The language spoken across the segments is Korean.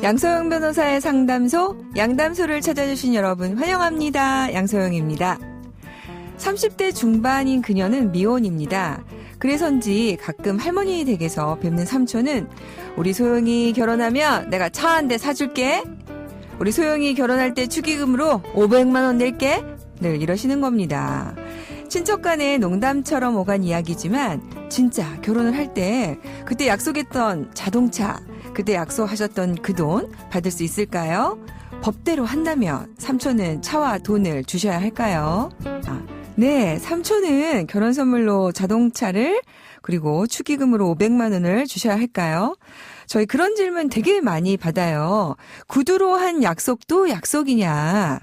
양소영 변호사의 상담소, 양담소를 찾아주신 여러분 환영합니다. 양소영입니다. 30대 중반인 그녀는 미혼입니다. 그래서인지 가끔 할머니 댁에서 뵙는 삼촌은 우리 소영이 결혼하면 내가 차 한 대 사줄게. 우리 소영이 결혼할 때 축의금으로 500만 원 낼게. 늘 이러시는 겁니다. 친척 간의 농담처럼 오간 이야기지만 진짜 결혼을 할 때 그때 약속했던 자동차, 그때 약속하셨던 그 돈 받을 수 있을까요? 법대로 한다면 삼촌은 차와 돈을 주셔야 할까요? 네, 삼촌은 결혼 선물로 자동차를 그리고 축의금으로 500만 원을 주셔야 할까요? 저희 그런 질문 되게 많이 받아요. 구두로 한 약속도 약속이냐?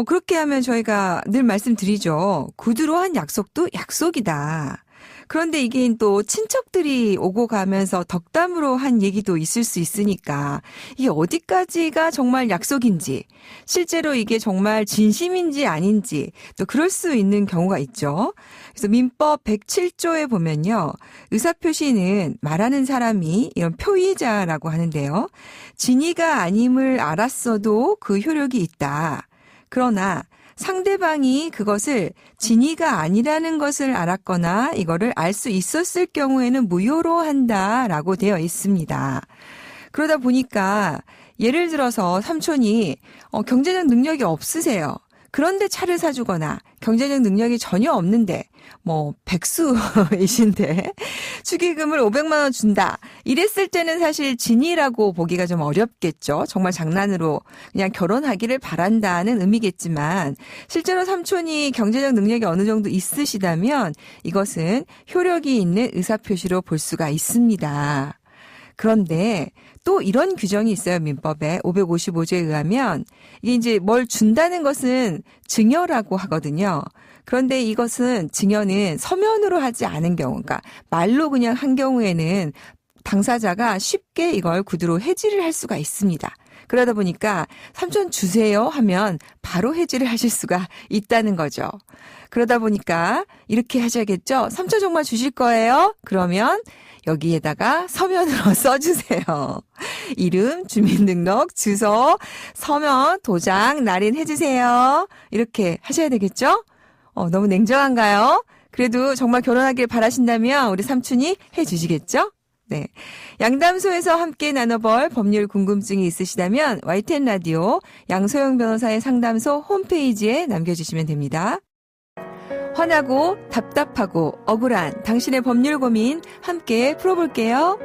그렇게 하면 저희가 늘 말씀드리죠. 구두로 한 약속도 약속이다. 그런데 이게 또 친척들이 오고 가면서 덕담으로 한 얘기도 있을 수 있으니까 이게 어디까지가 정말 약속인지, 실제로 이게 정말 진심인지 아닌지 또 그럴 수 있는 경우가 있죠. 그래서 민법 107조에 보면요. 의사표시는 말하는 사람이 이런 표의자라고 하는데요. 진의가 아님을 알았어도 그 효력이 있다. 그러나 상대방이 그것을 진의가 아니라는 것을 알았거나 이거를 알 수 있었을 경우에는 무효로 한다라고 되어 있습니다. 그러다 보니까 예를 들어서 삼촌이 경제적 능력이 없으세요. 그런데 차를 사주거나 경제적 능력이 전혀 없는데 백수이신데 축의금을 500만 원 준다. 이랬을 때는 사실 진의라고 보기가 좀 어렵겠죠. 정말 장난으로 그냥 결혼하기를 바란다는 의미겠지만 실제로 삼촌이 경제적 능력이 어느 정도 있으시다면 이것은 효력이 있는 의사표시로 볼 수가 있습니다. 그런데 또 이런 규정이 있어요. 민법에 555조에 의하면 이게 이제 뭘 준다는 것은 증여라고 하거든요. 그런데 이것은 증여는 서면으로 하지 않은 경우, 그러니까 말로 그냥 한 경우에는 당사자가 쉽게 이걸 구두로 해지를 할 수가 있습니다. 그러다 보니까 삼촌 주세요 하면 바로 해지를 하실 수가 있다는 거죠. 그러다 보니까 이렇게 하셔야겠죠. 삼촌 정말 주실 거예요? 그러면 여기에다가 서면으로 써주세요. 이름, 주민등록, 주소, 서면, 도장, 날인 해주세요. 이렇게 하셔야 되겠죠? 너무 냉정한가요? 그래도 정말 결혼하길 바라신다면 우리 삼촌이 해주시겠죠? 네. 양담소에서 함께 나눠볼 법률 궁금증이 있으시다면 YTN 라디오 양소영 변호사의 상담소 홈페이지에 남겨주시면 됩니다. 화나고 답답하고 억울한 당신의 법률 고민 함께 풀어볼게요.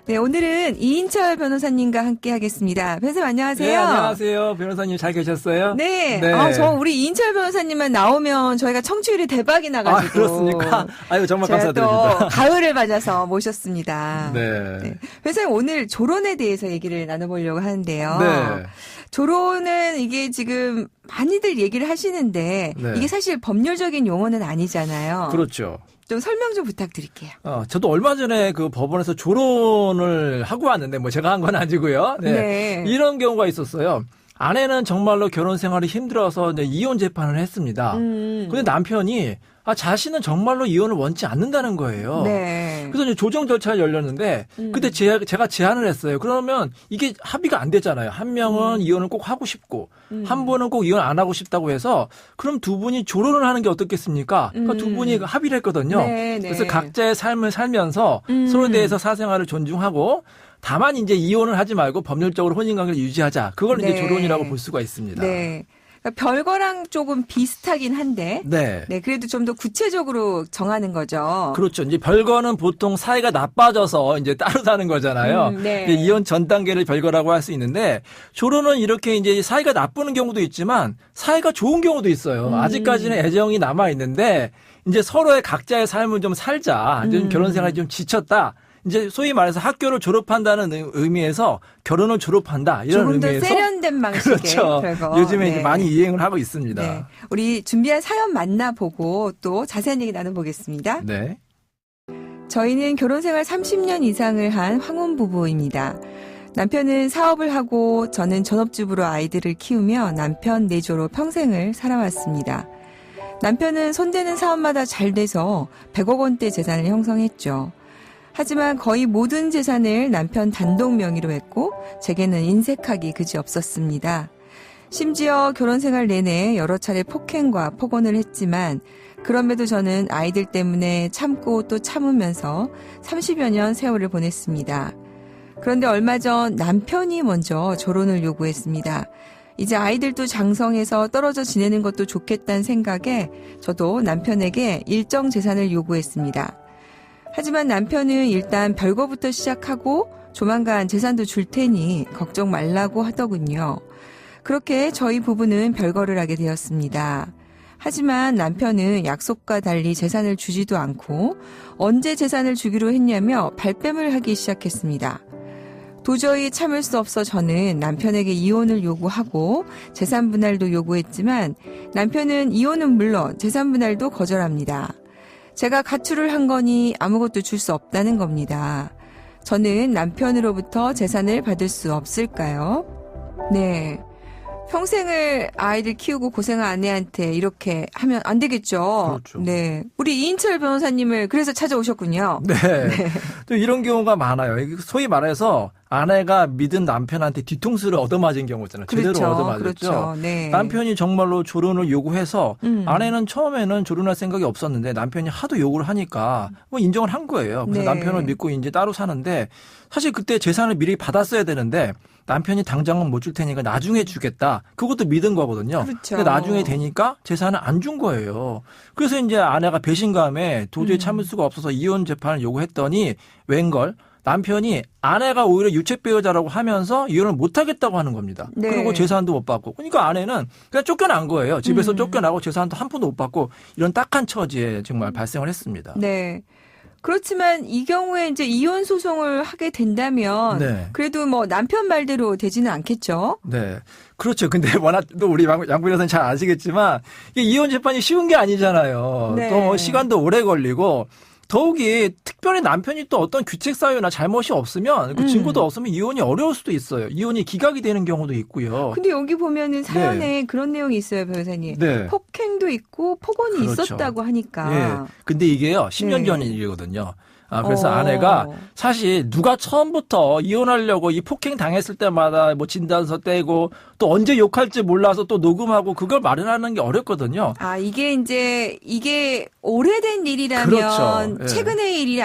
네, 오늘은 이인철 변호사님과 함께 하겠습니다. 변호사님 안녕하세요. 네, 안녕하세요. 변호사님 잘 계셨어요? 네. 네. 우리 이인철 변호사님만 나오면 저희가 청취율이 대박이 나가지고. 그렇습니까? 아유, 정말 감사드립니다. 또 가을을 맞아서 모셨습니다. 네. 네. 변호사님 오늘 조론에 대해서 얘기를 나눠보려고 하는데요. 네. 조론은 이게 지금 많이들 얘기를 하시는데 네. 이게 사실 법률적인 용어는 아니잖아요. 그렇죠. 좀 설명 좀 부탁드릴게요. 저도 얼마 전에 그 법원에서 조론을 하고 왔는데 제가 한 건 아니고요. 네. 네. 이런 경우가 있었어요. 아내는 정말로 결혼 생활이 힘들어서 이혼 재판을 했습니다. 근데 남편이 자신은 정말로 이혼을 원치 않는다는 거예요. 네. 그래서 이제 조정 절차가 열렸는데 그때 제가 제안을 했어요. 그러면 이게 합의가 안 되잖아요. 한 명은 이혼을 꼭 하고 싶고 한 분은 꼭 이혼 안 하고 싶다고 해서 그럼 두 분이 조론을 하는 게 어떻겠습니까? 그러니까 두 분이 합의를 했거든요. 네, 네. 그래서 각자의 삶을 살면서 서로에 대해서 사생활을 존중하고 다만 이제 이혼을 하지 말고 법률적으로 혼인관계를 유지하자. 그걸 네. 이제 조론이라고 볼 수가 있습니다. 네. 그러니까 별거랑 조금 비슷하긴 한데. 네. 네. 그래도 좀 더 구체적으로 정하는 거죠. 그렇죠. 이제 별거는 보통 사이가 나빠져서 이제 따로 사는 거잖아요. 네. 이혼 전 단계를 별거라고 할 수 있는데 조론은 이렇게 이제 사이가 나쁘는 경우도 있지만 사이가 좋은 경우도 있어요. 아직까지는 애정이 남아 있는데 이제 서로의 각자의 삶을 좀 살자. 좀 결혼 생활이 좀 지쳤다. 이제 소위 말해서 학교를 졸업한다는 의미에서 결혼을 졸업한다 이런 조금 더 의미에서 세련된 방식의 그렇죠. 별거. 요즘에 네. 이제 많이 유행을 하고 있습니다. 네. 우리 준비한 사연 만나보고 또 자세한 얘기 나눠보겠습니다. 네. 저희는 결혼생활 30년 이상을 한 황혼 부부입니다. 남편은 사업을 하고 저는 전업주부로 아이들을 키우며 남편 내조로 평생을 살아왔습니다. 남편은 손대는 사업마다 잘 돼서 100억 원대 재산을 형성했죠. 하지만 거의 모든 재산을 남편 단독 명의로 했고 제게는 인색하기 그지없었습니다. 심지어 결혼 생활 내내 여러 차례 폭행과 폭언을 했지만 그럼에도 저는 아이들 때문에 참고 또 참으면서 30여 년 세월을 보냈습니다. 그런데 얼마 전 남편이 먼저 결혼을 요구했습니다. 이제 아이들도 장성해서 떨어져 지내는 것도 좋겠다는 생각에 저도 남편에게 일정 재산을 요구했습니다. 하지만 남편은 일단 별거부터 시작하고 조만간 재산도 줄 테니 걱정 말라고 하더군요. 그렇게 저희 부부는 별거를 하게 되었습니다. 하지만 남편은 약속과 달리 재산을 주지도 않고 언제 재산을 주기로 했냐며 발뺌을 하기 시작했습니다. 도저히 참을 수 없어 저는 남편에게 이혼을 요구하고 재산 분할도 요구했지만 남편은 이혼은 물론 재산 분할도 거절합니다. 제가 가출을 한 거니 아무것도 줄 수 없다는 겁니다. 저는 남편으로부터 재산을 받을 수 없을까요? 네. 평생을 아이들 키우고 고생한 아내한테 이렇게 하면 안 되겠죠. 그렇죠. 네. 우리 이인철 변호사님을 그래서 찾아오셨군요. 네. 또 이런 경우가 많아요. 소위 말해서 아내가 믿은 남편한테 뒤통수를 얻어맞은 경우잖아요. 그렇죠. 제대로 얻어맞았죠. 그렇죠. 네. 남편이 정말로 결혼을 요구해서 아내는 처음에는 결혼할 생각이 없었는데 남편이 하도 요구를 하니까 뭐 인정을 한 거예요. 그래서 네. 남편을 믿고 이제 따로 사는데 사실 그때 재산을 미리 받았어야 되는데 남편이 당장은 못 줄 테니까 나중에 주겠다. 그것도 믿은 거거든요. 그렇죠. 근데 나중에 되니까 재산을 안 준 거예요. 그래서 이제 아내가 배신감에 도저히 참을 수가 없어서 이혼 재판을 요구했더니 웬걸 남편이 아내가 오히려 유책배우자라고 하면서 이혼을 못 하겠다고 하는 겁니다. 네. 그리고 재산도 못 받고. 그러니까 아내는 그냥 쫓겨난 거예요. 집에서 쫓겨나고 재산도 한 푼도 못 받고 이런 딱한 처지에 정말 발생을 했습니다. 네. 그렇지만 이 경우에 이제 이혼 소송을 하게 된다면 네. 그래도 뭐 남편 말대로 되지는 않겠죠. 네. 그렇죠. 근데 워낙 또 우리 양 변호사는 잘 아시겠지만 이게 이혼 재판이 쉬운 게 아니잖아요. 네. 또 시간도 오래 걸리고 더욱이 특별히 남편이 또 어떤 규책 사유나 잘못이 없으면 그 증거도 없으면 이혼이 어려울 수도 있어요. 이혼이 기각이 되는 경우도 있고요. 근데 여기 보면은 사연에 그런 내용이 있어요, 변호사님. 네. 폭행도 있고 폭언이 그렇죠. 있었다고 하니까. 예. 근데 이게요, 10년 네. 전 일이거든요. 그래서 아내가 사실 누가 처음부터 이혼하려고 이 폭행 당했을 때마다 뭐 진단서 떼고 또 언제 욕할지 몰라서 또 녹음하고 그걸 마련하는 게 어렵거든요. 아, 이게 오래된 일이라면 그렇죠. 예. 최근의 일이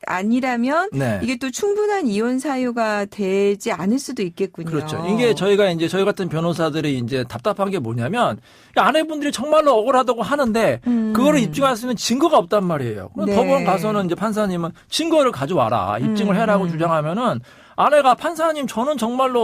아니라면 네. 이게 또 충분한 이혼 사유가 되지 않을 수도 있겠군요. 그렇죠. 이게 저희 같은 변호사들이 이제 답답한 게 뭐냐면 아내분들이 정말로 억울하다고 하는데 그거를 입증할 수 있는 증거가 없단 말이에요. 그럼 네. 법원 가서는 이제 판사님은 증거를 가져와라. 입증을 해라고 주장하면은 아내가 판사님 저는 정말로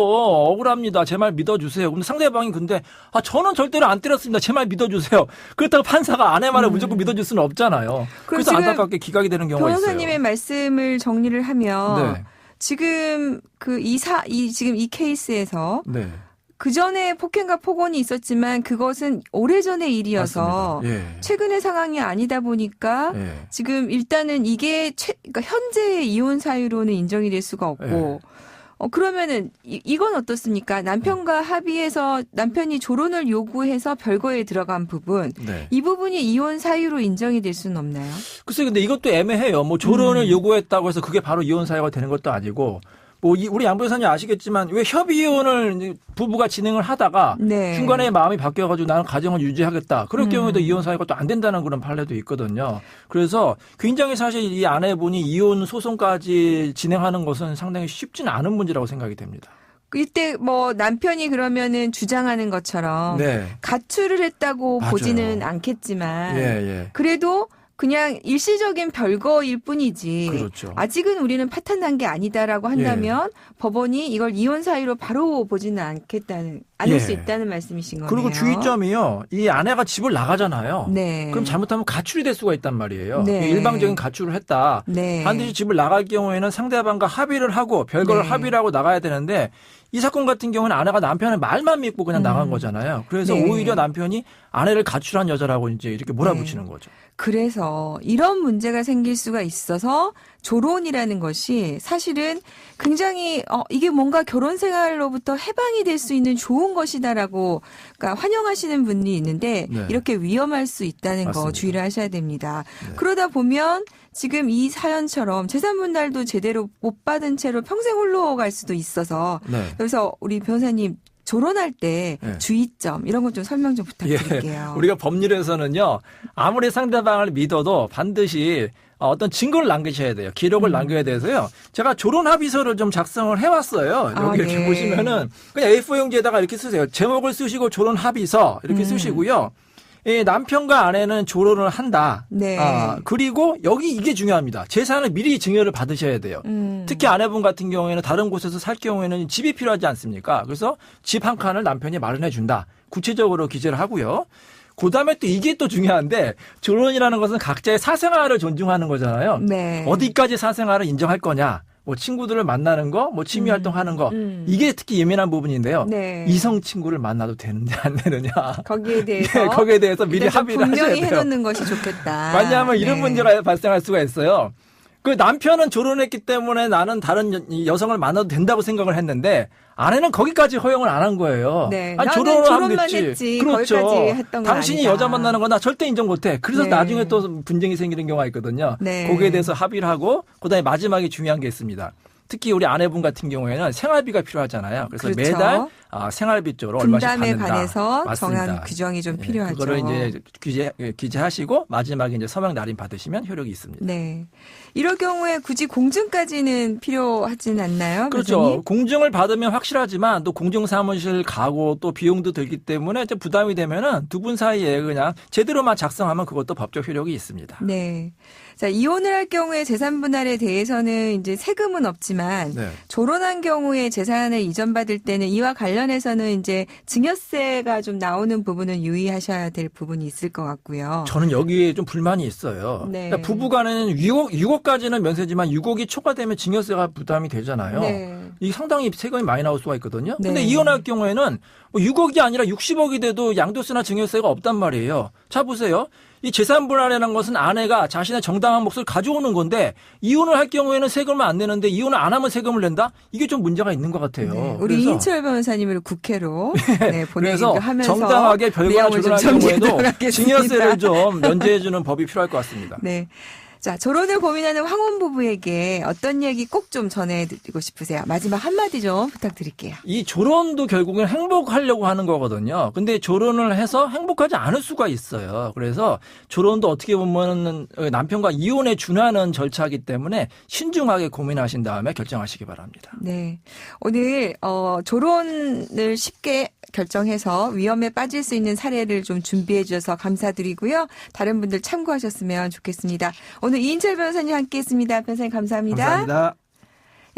억울합니다. 제 말 믿어주세요. 근데 상대방이 근데 저는 절대로 안 때렸습니다. 제 말 믿어주세요. 그렇다고 판사가 아내 말을 무조건 믿어줄 수는 없잖아요. 그래서 안타깝게 기각이 되는 경우가 있어요. 변호사님의 말씀을 정리를 하면 네. 지금 지금 이 케이스에서 네. 그 전에 폭행과 폭언이 있었지만 그것은 오래전의 일이어서 맞습니다. 예. 최근의 상황이 아니다 보니까 예. 지금 일단은 이게 그러니까 현재의 이혼 사유로는 인정이 될 수가 없고 그러면은 이건 어떻습니까? 남편과 합의해서 남편이 조론을 요구해서 별거에 들어간 부분 네. 이 부분이 이혼 사유로 인정이 될 수는 없나요? 글쎄 근데 이것도 애매해요. 뭐 조론을 요구했다고 해서 그게 바로 이혼 사유가 되는 것도 아니고 뭐 우리 양 변호사님 아시겠지만 왜 협의 이혼을 부부가 진행을 하다가 네. 중간에 마음이 바뀌어가지고 나는 가정을 유지하겠다. 그럴 경우에도 이혼 사유가 또 안 된다는 그런 판례도 있거든요. 그래서 굉장히 사실 이 아내분이 이혼 소송까지 진행하는 것은 상당히 쉽지는 않은 문제라고 생각이 됩니다. 이때 뭐 남편이 그러면은 주장하는 것처럼 네. 가출을 했다고 맞아요. 보지는 않겠지만 예. 그래도 그냥 일시적인 별거일 뿐이지 그렇죠. 아직은 우리는 파탄난 게 아니다라고 한다면 법원이 이걸 이혼 사유로 바로 보지는 않을 수 있다는 말씀이신 거네요. 그리고 주의점이요. 이 아내가 집을 나가잖아요. 네. 그럼 잘못하면 가출이 될 수가 있단 말이에요. 네. 일방적인 가출을 했다. 네. 반드시 집을 나갈 경우에는 상대방과 합의를 하고 별거를 네. 합의를 하고 나가야 되는데 이 사건 같은 경우는 아내가 남편의 말만 믿고 그냥 나간 거잖아요. 그래서 네. 오히려 남편이 아내를 가출한 여자라고 이제 이렇게 몰아붙이는 거죠. 그래서 이런 문제가 생길 수가 있어서 조론이라는 것이 사실은 굉장히 이게 뭔가 결혼 생활로부터 해방이 될 수 있는 좋은 것이다라고 그러니까 환영하시는 분이 있는데 네. 이렇게 위험할 수 있다는 거 맞습니다. 주의를 하셔야 됩니다. 네. 그러다 보면 지금 이 사연처럼 재산 분할도 제대로 못 받은 채로 평생 홀로 갈 수도 있어서 네. 그래서 우리 변호사님 조론할 때 네. 주의점 이런 것 좀 설명 좀 부탁드릴게요. 우리가 법률에서는요, 아무리 상대방을 믿어도 반드시 어떤 증거를 남기셔야 돼요. 기록을 남겨야 돼서요. 제가 조론 합의서를 좀 작성을 해왔어요. 여기 이렇게 네. 보시면은 그냥 A4용지에다가 이렇게 쓰세요. 제목을 쓰시고 조론 합의서 이렇게 쓰시고요. 이 남편과 아내는 조론을 한다. 네. 그리고 여기 이게 중요합니다. 재산을 미리 증여를 받으셔야 돼요. 특히 아내분 같은 경우에는 다른 곳에서 살 경우에는 집이 필요하지 않습니까? 그래서 집 한 칸을 남편이 마련해 준다. 구체적으로 기재를 하고요. 그다음에 또 이게 또 중요한데 조론이라는 것은 각자의 사생활을 존중하는 거잖아요. 네. 어디까지 사생활을 인정할 거냐. 뭐 친구들을 만나는 거, 뭐 취미 활동하는 거. 이게 특히 예민한 부분인데요. 네. 이성 친구를 만나도 되는지 안 되느냐. 거기에 대해서 네, 거기에 대해서 미리 일단 좀 합의를 하셔야 분명히 돼요. 해놓는 것이 좋겠다. 왜냐하면 이런 네. 문제가 발생할 수가 있어요. 그 남편은 조론했기 때문에 나는 다른 여성을 만나도 된다고 생각을 했는데 아내는 거기까지 허용을 안 한 거예요. 네. 아니, 나는 조론을 하면 조론만 됐지. 했지. 그렇죠. 거기까지 했던 건 당신이 아니다. 여자 만나는 거 나 절대 인정 못해. 그래서 네. 나중에 또 분쟁이 생기는 경우가 있거든요. 네. 거기에 대해서 합의를 하고 그다음에 마지막에 중요한 게 있습니다. 특히 우리 아내분 같은 경우에는 생활비가 필요하잖아요. 그래서 그렇죠. 매달 생활비 쪽으로 얼마씩 분담에 받는다. 관해서 맞습니다. 정한 규정이 좀 네, 필요하죠. 그거를 이제 기재하시고 마지막에 이제 서명 날인 받으시면 효력이 있습니다. 네. 이럴 경우에 굳이 공증까지는 필요하진 않나요? 그렇죠. 변호사님? 공증을 받으면 확실하지만 또 공증사무실 가고 또 비용도 들기 때문에 이제 부담이 되면은 두 분 사이에 그냥 제대로만 작성하면 그것도 법적 효력이 있습니다. 네. 자, 이혼을 할 경우에 재산 분할에 대해서는 이제 세금은 없지만 네. 조론한 경우에 재산을 이전받을 때는 이와 관련해서는 이제 증여세가 좀 나오는 부분은 유의하셔야 될 부분이 있을 것 같고요. 저는 여기에 좀 불만이 있어요. 네. 그러니까 부부간에는 6억까지는 면세지만 6억이 초과되면 증여세가 부담이 되잖아요. 네. 이게 상당히 세금이 많이 나올 수가 있거든요. 근데 네. 이혼할 경우에는 뭐 6억이 아니라 60억이 돼도 양도세나 증여세가 없단 말이에요. 자 보세요. 이 재산 분할이라는 것은 아내가 자신의 정당한 몫을 가져오는 건데 이혼을 할 경우에는 세금을 안 내는데 이혼을 안 하면 세금을 낸다? 이게 좀 문제가 있는 것 같아요. 네. 우리 그래서 이인철 변호사님을 국회로 네, 그래서 보내기도 하면서 정당하게 별거나 내용을 좀 조론할 경우에도 정리하도록 하겠습니다. 증여세를 좀 면제해주는 법이 필요할 것 같습니다. 네. 자, 조론을 고민하는 황혼 부부에게 어떤 얘기 꼭 좀 전해드리고 싶으세요? 마지막 한마디 좀 부탁드릴게요. 이 조론도 결국은 행복하려고 하는 거거든요. 근데 조론을 해서 행복하지 않을 수가 있어요. 그래서 조론도 어떻게 보면 남편과 이혼에 준하는 절차이기 때문에 신중하게 고민하신 다음에 결정하시기 바랍니다. 네. 오늘, 조론을 쉽게 결정해서 위험에 빠질 수 있는 사례를 좀 준비해 주셔서 감사드리고요. 다른 분들 참고하셨으면 좋겠습니다. 오늘 이인철 변호사님 함께 했습니다. 변호사님 감사합니다. 감사합니다.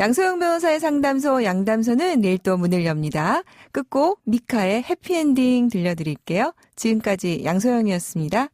양소영 변호사의 상담소 양담소는 내일 또 문을 엽니다. 끝곡 미카의 해피엔딩 들려드릴게요. 지금까지 양소영이었습니다.